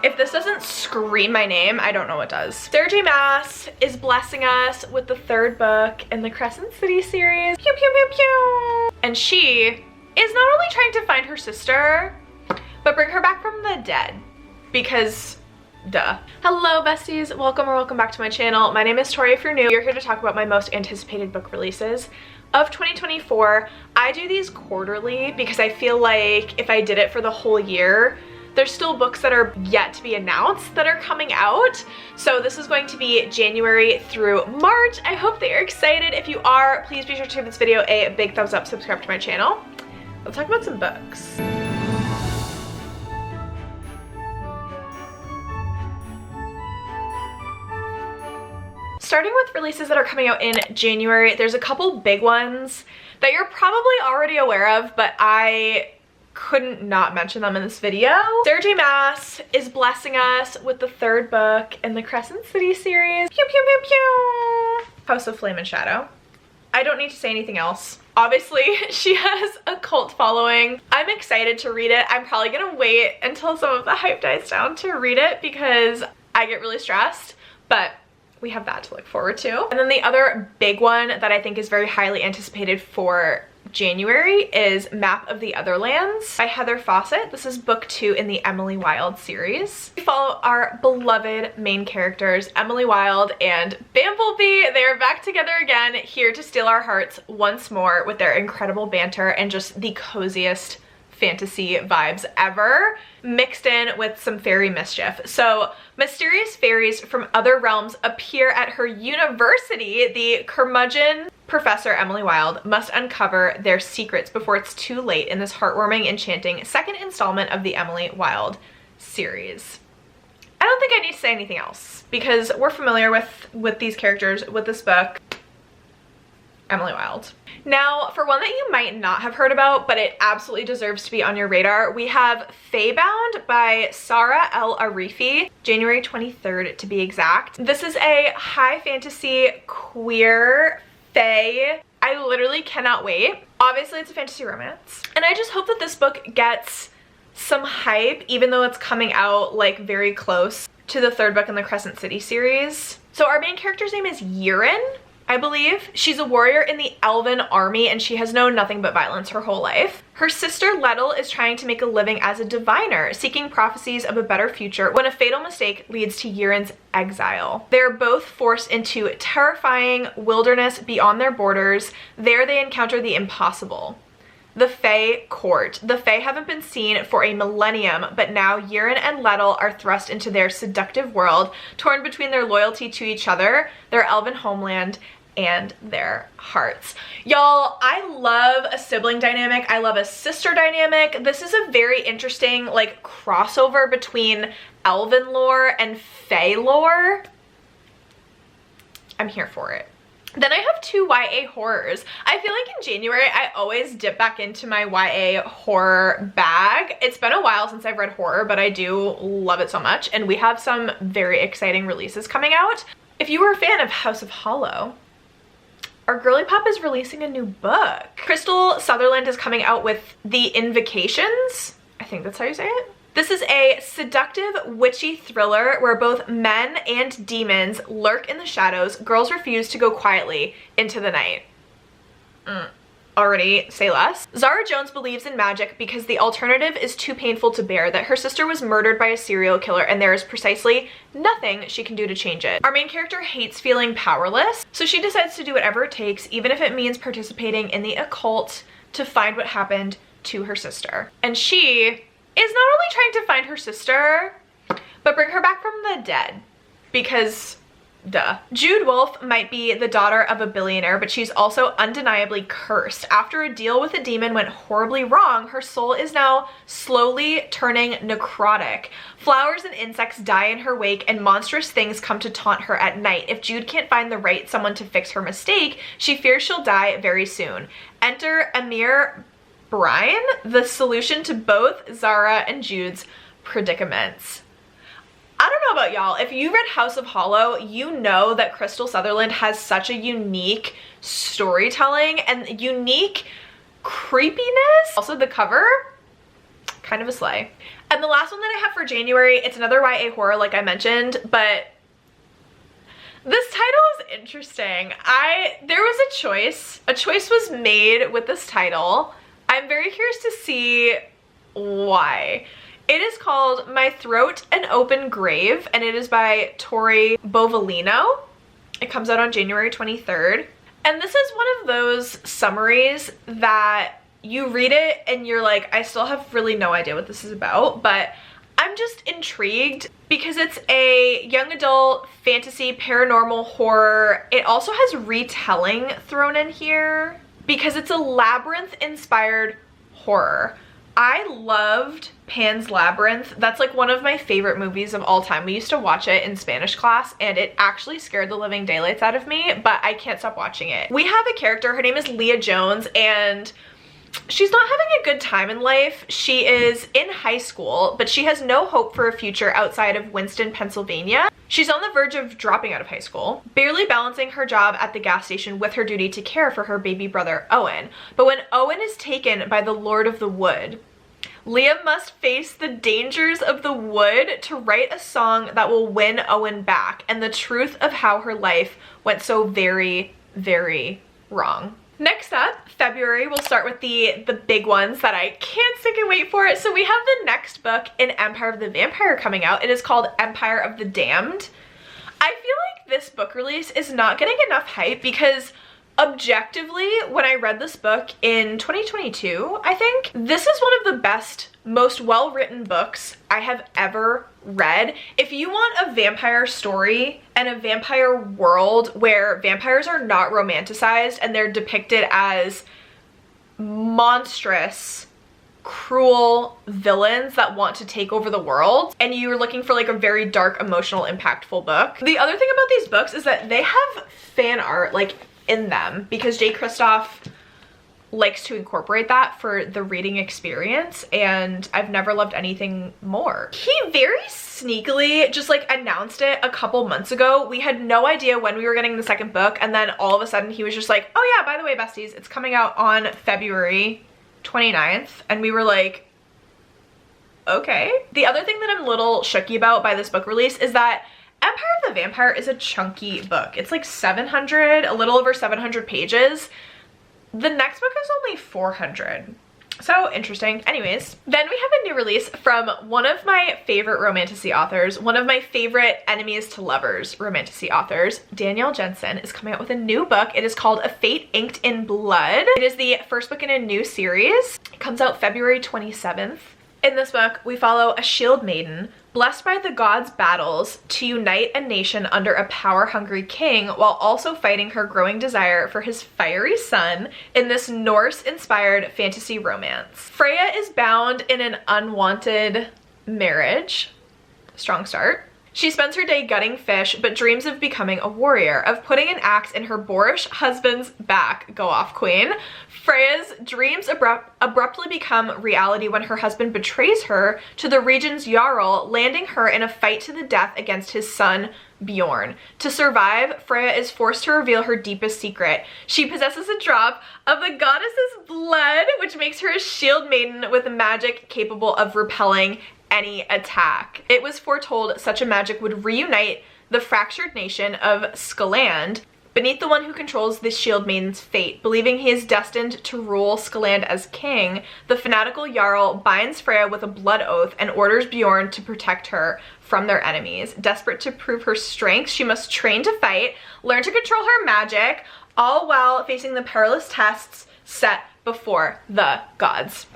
If this doesn't scream my name, I don't know what does. Sarah J Maas is blessing us with the 3rd book in the Crescent City series. Pew, pew, pew, pew. And she is not only trying to find her sister, but bring her back from the dead. Because, duh. Hello besties, welcome back to my channel. My name is Tori if you're new. We're here to talk about my most anticipated book releases of 2024. I do these quarterly because I feel like if I did it for the whole year, there's still books that are yet to be announced that are coming out. So this is going to be January through March. I hope that you're excited. If you are, please be sure to give this video a big thumbs up, subscribe to my channel. Let's talk about some books. Starting with releases that are coming out in January, there's a couple big ones that you're probably already aware of, but I couldn't not mention them in this video. Sarah J Maas is blessing us with the 3rd book in the Crescent City series. Pew, pew, pew, pew. House of Flame and Shadow. I don't need to say anything else. Obviously, she has a cult following. I'm excited to read it. I'm probably gonna wait until some of the hype dies down to read it because I get really stressed, but we have that to look forward to. And then the other big one that I think is very highly anticipated for January is Map of the Otherlands by Heather Fawcett. This is book 2 in the Emily Wilde series. We follow our beloved main characters, Emily Wilde and Bamblebee. They are back together again, here to steal our hearts once more with their incredible banter and just the coziest fantasy vibes ever, mixed in with some fairy mischief. So mysterious fairies from other realms appear at her university. The curmudgeon Professor Emily Wilde must uncover their secrets before it's too late in this heartwarming, enchanting 2nd installment of the Emily Wilde series. I don't think I need to say anything else because we're familiar with these characters, with this book. Emily Wilde. Now, for one that you might not have heard about, but it absolutely deserves to be on your radar, we have Feybound by Sarah L. Arifi, January 23rd to be exact. This is a high fantasy queer fae. I literally cannot wait. Obviously, it's a fantasy romance, and I just hope that this book gets some hype, even though it's coming out like very close to the 3rd book in the Crescent City series. So our main character's name is Yirin, I believe. She's a warrior in the Elven army and she has known nothing but violence her whole life. Her sister Lettel is trying to make a living as a diviner, seeking prophecies of a better future when a fatal mistake leads to Yirin's exile. They're both forced into terrifying wilderness beyond their borders. There they encounter the impossible. The Fae court. The Fae haven't been seen for a millennium, but now Yirin and Lettel are thrust into their seductive world, torn between their loyalty to each other, their elven homeland, and their hearts. Y'all, I love a sibling dynamic. I love a sister dynamic. This is a very interesting like crossover between elven lore and Fae lore. I'm here for it. Then I have 2 YA horrors. I feel like in January, I always dip back into my YA horror bag. It's been a while since I've read horror, but I do love it so much. And we have some very exciting releases coming out. If you were a fan of House of Hollow, our girly pop is releasing a new book. Crystal Sutherland is coming out with The Invocations. I think that's how you say it. This is a seductive, witchy thriller where both men and demons lurk in the shadows. Girls refuse to go quietly into the night. Already say less. Zara Jones believes in magic because the alternative is too painful to bear, that her sister was murdered by a serial killer and there is precisely nothing she can do to change it. Our main character hates feeling powerless, so she decides to do whatever it takes, even if it means participating in the occult, to find what happened to her sister. And she is not only trying to find her sister, but bring her back from the dead, because duh. Jude Wolfe might be the daughter of a billionaire, but she's also undeniably cursed. After a deal with a demon went horribly wrong, her soul is now slowly turning necrotic. Flowers and insects die in her wake, and monstrous things come to taunt her at night. If Jude can't find the right someone to fix her mistake, she fears she'll die very soon. Enter Amir Brian, the solution to both Zara and Jude's predicaments. I don't know about y'all, if you read House of Hollow, you know that Crystal Sutherland has such a unique storytelling and unique creepiness. Also the cover, kind of a slay. And the last one that I have for January, it's another YA horror like I mentioned, but this title is interesting. There was a choice. A choice was made with this title. I'm very curious to see why. It is called My Throat an Open Grave, and it is by Tori Bovalino. It comes out on January 23rd. And this is one of those summaries that you read it and you're like, I still have really no idea what this is about, but I'm just intrigued because it's a young adult fantasy paranormal horror. It also has retelling thrown in here because it's a labyrinth-inspired horror. I loved Pan's Labyrinth. That's like one of my favorite movies of all time. We used to watch it in Spanish class and it actually scared the living daylights out of me, but I can't stop watching it. We have a character, her name is Leah Jones, and she's not having a good time in life. She is in high school, but she has no hope for a future outside of Winston, Pennsylvania. She's on the verge of dropping out of high school, barely balancing her job at the gas station with her duty to care for her baby brother, Owen. But when Owen is taken by the Lord of the Wood, Leah must face the dangers of the wood to write a song that will win Owen back and the truth of how her life went so very, very wrong. Next up, February, we'll start with the big ones that I can't stick and wait for. So we have the next book in Empire of the Vampire coming out. It is called Empire of the Damned. I feel like this book release is not getting enough hype because objectively, when I read this book in 2022, I think, this is one of the best, most well-written books I have ever read. If you want a vampire story and a vampire world where vampires are not romanticized and they're depicted as monstrous, cruel villains that want to take over the world, and you're looking for like a very dark, emotional, impactful book. The other thing about these books is that they have fan art like in them because Jay Kristoff likes to incorporate that for the reading experience, and I've never loved anything more. He very sneakily just like announced it a couple months ago. We had no idea when we were getting the second book, and then all of a sudden he was just like, oh yeah, by the way, besties, it's coming out on February 29th, and we were like, okay. The other thing that I'm a little shooky about by this book release is that Empire of the Vampire is a chunky book. It's like 700, a little over 700 pages. The next book is only 400. So interesting. Anyways, then we have a new release from one of my favorite romantasy authors, one of my favorite enemies to lovers romantasy authors. Danielle Jensen is coming out with a new book. It is called A Fate Inked in Blood. It is the first book in a new series. It comes out February 27th. In this book, we follow a shield maiden blessed by the gods' battles to unite a nation under a power-hungry king while also fighting her growing desire for his fiery son in this Norse-inspired fantasy romance. Freya is bound in an unwanted marriage. Strong start. She spends her day gutting fish, but dreams of becoming a warrior, of putting an axe in her boorish husband's back. Go off, queen. Freya's dreams abruptly become reality when her husband betrays her to the region's Jarl, landing her in a fight to the death against his son, Bjorn. To survive, Freya is forced to reveal her deepest secret. She possesses a drop of the goddess's blood, which makes her a shield maiden with magic capable of repelling any attack. It was foretold such a magic would reunite the fractured nation of Skaland beneath the one who controls the shield maiden's fate. Believing he is destined to rule Skaland as king, the fanatical Jarl binds Freya with a blood oath and orders Bjorn to protect her from their enemies. Desperate to prove her strength, she must train to fight, learn to control her magic, all while facing the perilous tests set before the gods.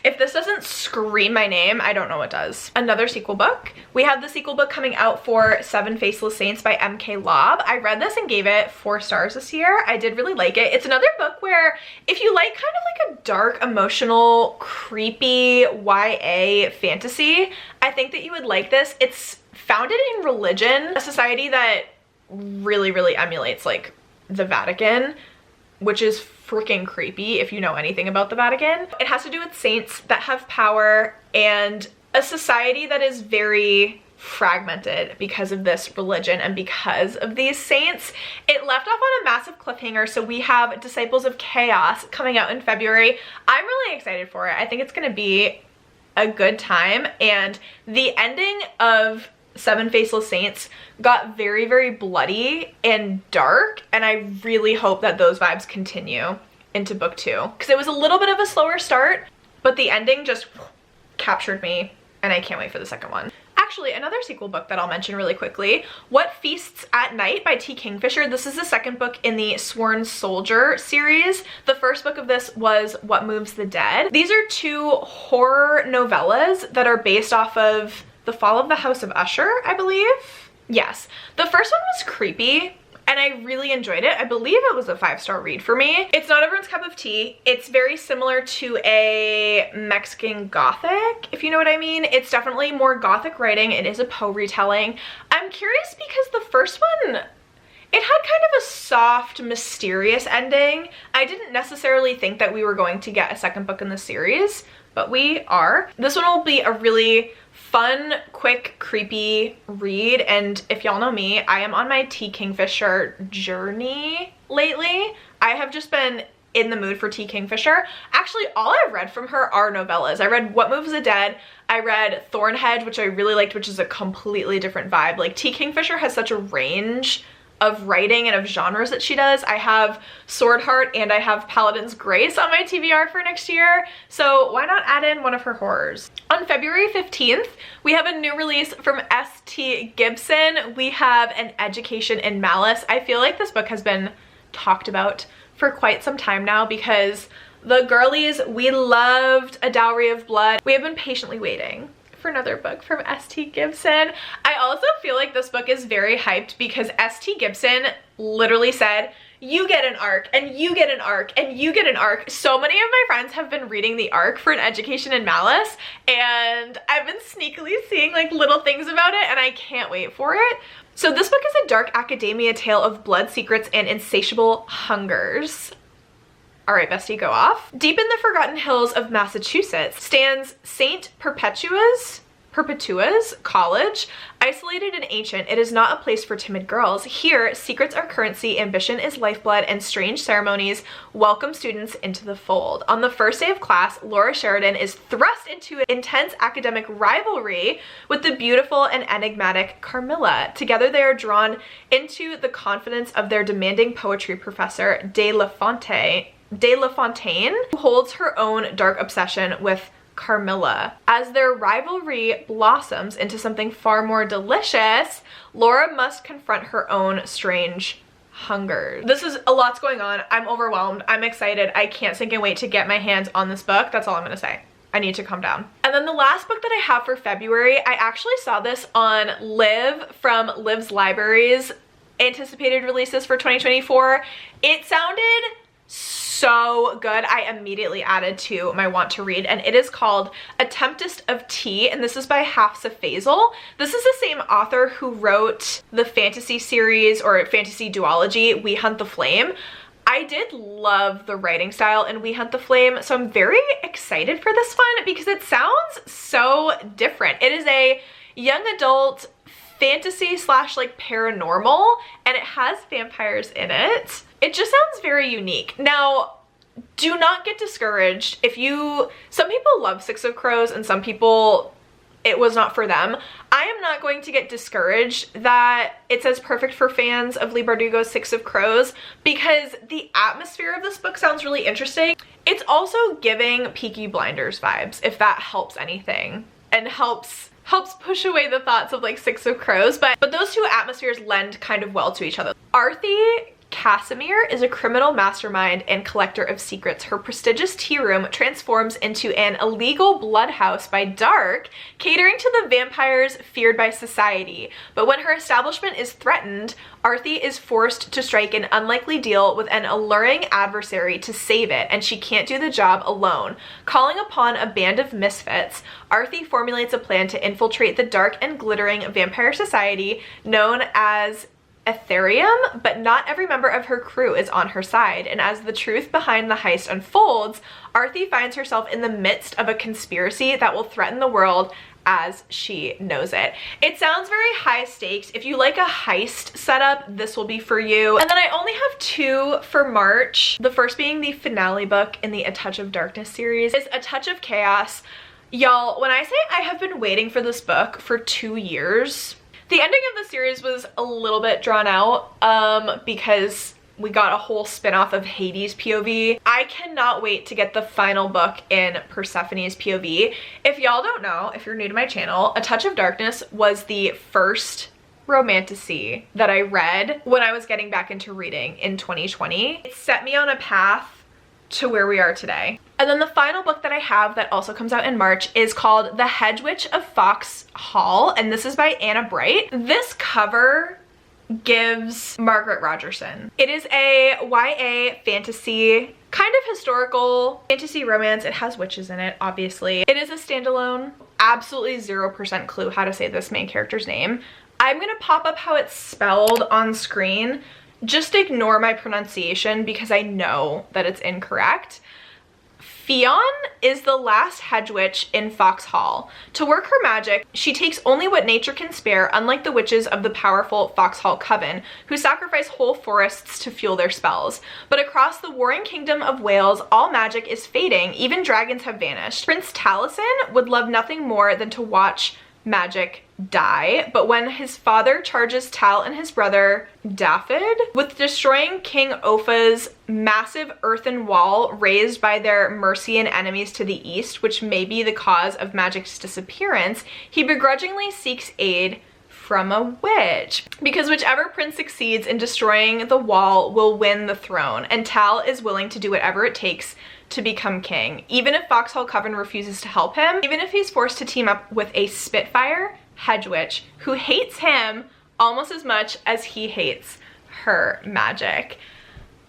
If this doesn't scream my name, I don't know what does. Another sequel book. We have the sequel book coming out for Seven Faceless Saints by M.K. Lobb. I read this and gave it 4 stars this year. I did really like it. It's another book where if you like kind of like a dark, emotional, creepy YA fantasy, I think that you would like this. It's founded in religion, a society that really, really emulates like the Vatican, which is freaking creepy if you know anything about the Vatican. It has to do with saints that have power and a society that is very fragmented because of this religion and because of these saints. It left off on a massive cliffhanger, so we have Disciples of Chaos coming out in February. I'm really excited for it. I think it's gonna be a good time, and the ending of Seven Faceless Saints got very, very bloody and dark, and I really hope that those vibes continue into book 2, because it was a little bit of a slower start, but the ending just captured me, and I can't wait for the second one. Actually, another sequel book that I'll mention really quickly, What Feasts at Night by T. Kingfisher. This is the second book in the Sworn Soldier series. The first book of this was What Moves the Dead. These are 2 horror novellas that are based off of The Fall of the House of Usher, I believe. Yes. The first one was creepy, and I really enjoyed it. I believe it was a 5-star read for me. It's not everyone's cup of tea. It's very similar to a Mexican Gothic, if you know what I mean. It's definitely more Gothic writing. It is a Poe retelling. I'm curious because the first one, it had kind of a soft, mysterious ending. I didn't necessarily think that we were going to get a second book in the series, but we are. This one will be a really fun, quick, creepy read, and if y'all know me, I am on my T. Kingfisher journey lately. I have just been in the mood for T. Kingfisher. Actually, all I've read from her are novellas. I read What Moves the Dead, I read Thornhedge, which I really liked, which is a completely different vibe. Like, T. Kingfisher has such a range of writing and of genres that she does. I have Swordheart and I have Paladin's Grace on my TBR for next year, so why not add in one of her horrors? On February 15th, we have a new release from S.T. Gibson. We have An Education in Malice. I feel like this book has been talked about for quite some time now because the girlies, we loved A Dowry of Blood. We have been patiently waiting for another book from S.T. Gibson. I also feel like this book is very hyped because S.T. Gibson literally said, you get an arc, and you get an arc, and you get an arc. So many of my friends have been reading the arc for An Education in Malice, and I've been sneakily seeing like little things about it, and I can't wait for it. So this book is a dark academia tale of blood secrets and insatiable hungers. All right, bestie, go off. Deep in the forgotten hills of Massachusetts stands St. Perpetua's College. Isolated and ancient, it is not a place for timid girls. Here, secrets are currency, ambition is lifeblood, and strange ceremonies welcome students into the fold. On the first day of class, Laura Sheridan is thrust into an intense academic rivalry with the beautiful and enigmatic Carmilla. Together, they are drawn into the confidence of their demanding poetry professor, De La Fontaine, who holds her own dark obsession with Carmilla. As their rivalry blossoms into something far more delicious, Laura must confront her own strange hunger. This is a lot's going on. I'm overwhelmed. I'm excited. I can't sink and wait to get my hands on this book. That's all I'm gonna say. I need to calm down. And then the last book that I have for February, I actually saw this on Liv from Liv's Libraries anticipated releases for 2024. It sounded so good. I immediately added to my want to read, and it is called A Tempest of Tea, and this is by Hafsa Faisal. This is the same author who wrote the fantasy series or fantasy duology We Hunt the Flame. I did love the writing style in We Hunt the Flame, so I'm very excited for this one because it sounds so different. It is a young adult fantasy slash like paranormal, and it has vampires in it. It just sounds very unique. Now, do not get discouraged if some people love Six of Crows and some people it was not for them. I am not going to get discouraged that it says perfect for fans of Leigh Bardugo's Six of Crows because the atmosphere of this book sounds really interesting. It's also giving Peaky Blinders vibes, if that helps anything, and helps push away the thoughts of like Six of Crows, but those two atmospheres lend kind of well to each other. Arthi Casimir is a criminal mastermind and collector of secrets. Her prestigious tea room transforms into an illegal blood house by dark, catering to the vampires feared by society. But when her establishment is threatened, Arthi is forced to strike an unlikely deal with an alluring adversary to save it, and she can't do the job alone. Calling upon a band of misfits, Arthi formulates a plan to infiltrate the dark and glittering vampire society known as Ethereum, but not every member of her crew is on her side, and as the truth behind the heist unfolds, Arthi finds herself in the midst of a conspiracy that will threaten the world as she knows it. It sounds very high stakes. If you like a heist setup, this will be for you. And then I only have 2 for March. The first being the finale book in the A Touch of Darkness series. It's A Touch of Chaos. Y'all, when I say I have been waiting for this book for 2 years, the ending of the series was a little bit drawn out because we got a whole spin-off of Hades' POV. I cannot wait to get the final book in Persephone's POV. If y'all don't know, if you're new to my channel, A Touch of Darkness was the first romantasy that I read when I was getting back into reading in 2020. It set me on a path to where we are today. And then the final book that I have that also comes out in March is called The Hedge Witch of Fox Hall, and this is by Anna Bright. This cover gives Margaret Rogerson. It is a YA fantasy, kind of historical fantasy romance. It has witches in it, obviously. It is a standalone. Absolutely 0% clue how to say this main character's name. I'm gonna pop up how it's spelled on screen. Just ignore my pronunciation because I know that it's incorrect. Fionn is the last hedge witch in Fox Hall. To work her magic, she takes only what nature can spare, unlike the witches of the powerful Fox Hall Coven, who sacrifice whole forests to fuel their spells. But across the warring kingdom of Wales, all magic is fading, even dragons have vanished. Prince Taliesin would love nothing more than to watch magic die, but when his father charges Tal and his brother Dafydd with destroying King Offa's massive earthen wall raised by their Mercian enemies to the east, which may be the cause of magic's disappearance, he begrudgingly seeks aid from a witch, because whichever prince succeeds in destroying the wall will win the throne, and Tal is willing to do whatever it takes to become king, even if Foxhall Coven refuses to help him, even if he's forced to team up with a Spitfire hedge witch who hates him almost as much as he hates her magic.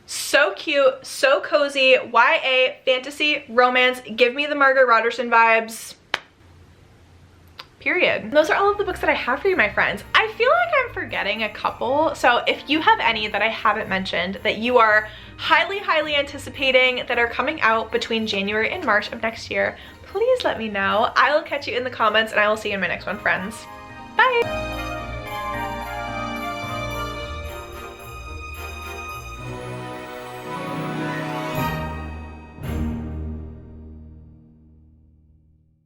So cute, so cozy, YA, fantasy, romance, give me the Margaret Rogerson vibes. Period. Those are all of the books that I have for you, my friends. I feel like I'm forgetting a couple, so if you have any that I haven't mentioned that you are highly anticipating that are coming out between January and March of next year, please let me know. I will catch you in the comments and I will see you in my next one, friends. Bye!